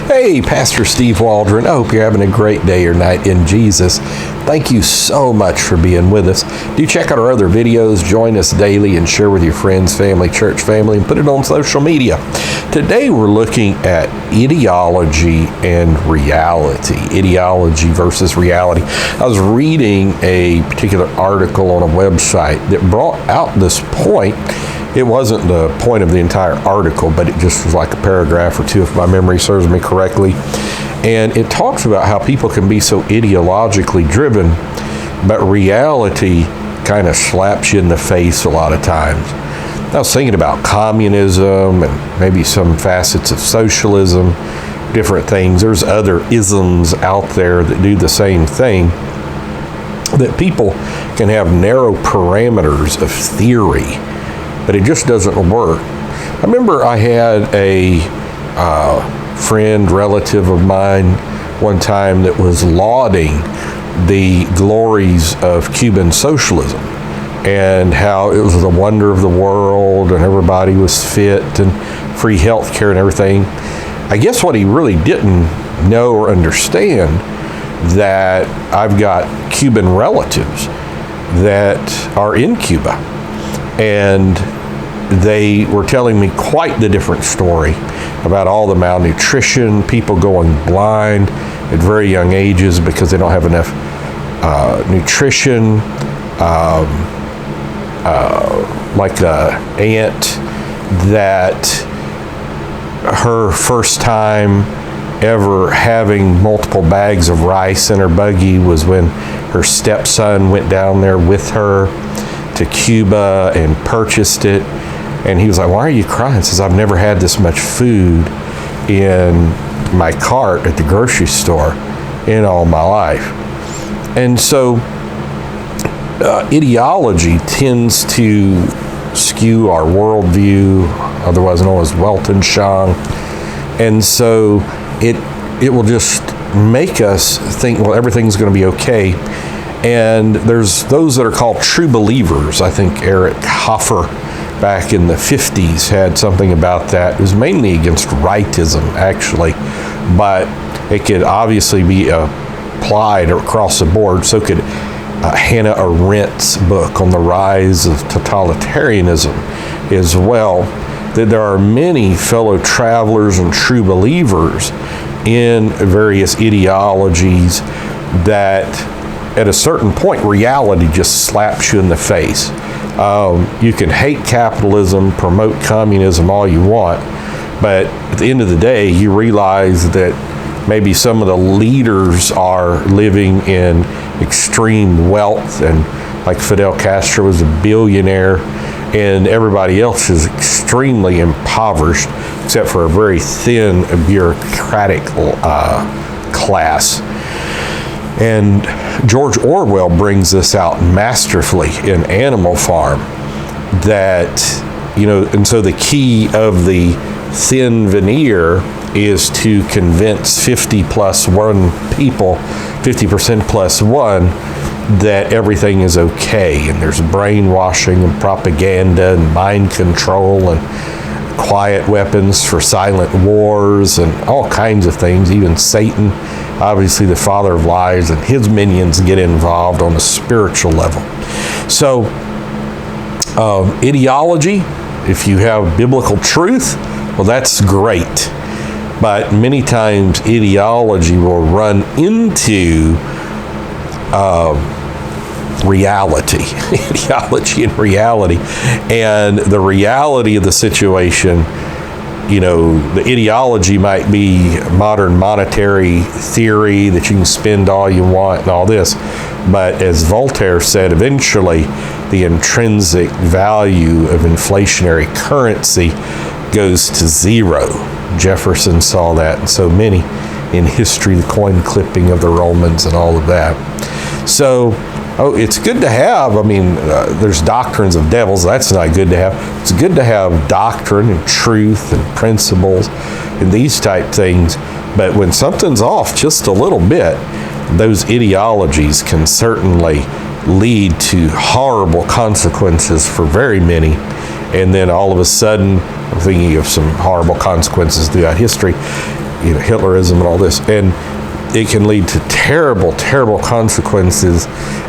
Hey, Pastor Steve Waldron. I hope you're having a great day or night in Jesus. Thank you so much for being with us. Do check out our other videos, join us daily, and share with your friends, family, church family, and put it on social media. Today we're looking at ideology and reality. Ideology versus reality. I was reading a particular article on a website that brought out this point. It wasn't the point of the entire article, but it just was like a paragraph or two, if my memory serves me correctly. And it talks about how people can be so ideologically driven, but reality kind of slaps you in the face a lot of times. I was thinking about communism and maybe some facets of socialism, different things. There's other isms out there that do the same thing, that people can have narrow parameters of theory, but it just doesn't work. I remember I had a friend, relative of mine, one time that was lauding the glories of Cuban socialism and how it was the wonder of the world and everybody was fit and free health care and everything. I guess what he really didn't know or understand, that I've got Cuban relatives that are in Cuba, and they were telling me quite the different story about all the malnutrition, people going blind at very young ages because they don't have enough nutrition. Like an aunt that her first time ever having multiple bags of rice in her buggy was when her stepson went down there with her to Cuba and purchased it. And he was like, "Why are you crying?" Says, "I've never had this much food in my cart at the grocery store in all my life." And so ideology tends to skew our worldview, otherwise known as Weltanschauung. And so it will just make us think, well, everything's going to be okay. And there's those that are called true believers. I think Eric Hoffer back in the 50s had something about that. It was mainly against rightism, actually, but it could obviously be applied across the board. So could Hannah Arendt's book on the rise of totalitarianism as well, that there are many fellow travelers and true believers in various ideologies that at a certain point reality just slaps you in the face. You can hate capitalism, promote communism all you want, but at the end of the day, you realize that maybe some of the leaders are living in extreme wealth, and like Fidel Castro was a billionaire, and everybody else is extremely impoverished, except for a very thin bureaucratic class. And George Orwell brings this out masterfully in Animal Farm, that, and so the key of the thin veneer is to convince 50% plus one, that everything is okay. And there's brainwashing and propaganda and mind control and quiet weapons for silent wars and all kinds of things. Even Satan, obviously the father of lies, and his minions get involved on a spiritual level. So ideology, if you have biblical truth, well, that's great. But many times ideology will run into reality, ideology and reality. And the reality of the situation, the ideology might be modern monetary theory that you can spend all you want and all this. But as Voltaire said, eventually the intrinsic value of inflationary currency goes to zero. Jefferson saw that, and so many in history, the coin clipping of the Romans and all of that. So, it's good to have, there's doctrines of devils, that's not good to have. It's good to have doctrine and truth and principles and these type things, but when something's off just a little bit, those ideologies can certainly lead to horrible consequences for very many. And then all of a sudden, I'm thinking of some horrible consequences throughout history, Hitlerism and all this, and it can lead to terrible, terrible consequences,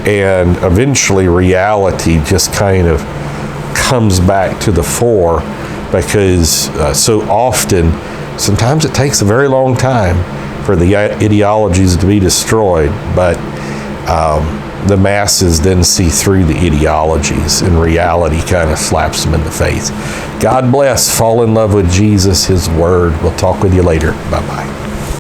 and eventually reality just kind of comes back to the fore, because so often, sometimes it takes a very long time for the ideologies to be destroyed, but the masses then see through the ideologies, and reality kind of slaps them in the face. God bless. Fall in love with Jesus, His Word. We'll talk with you later. Bye-bye.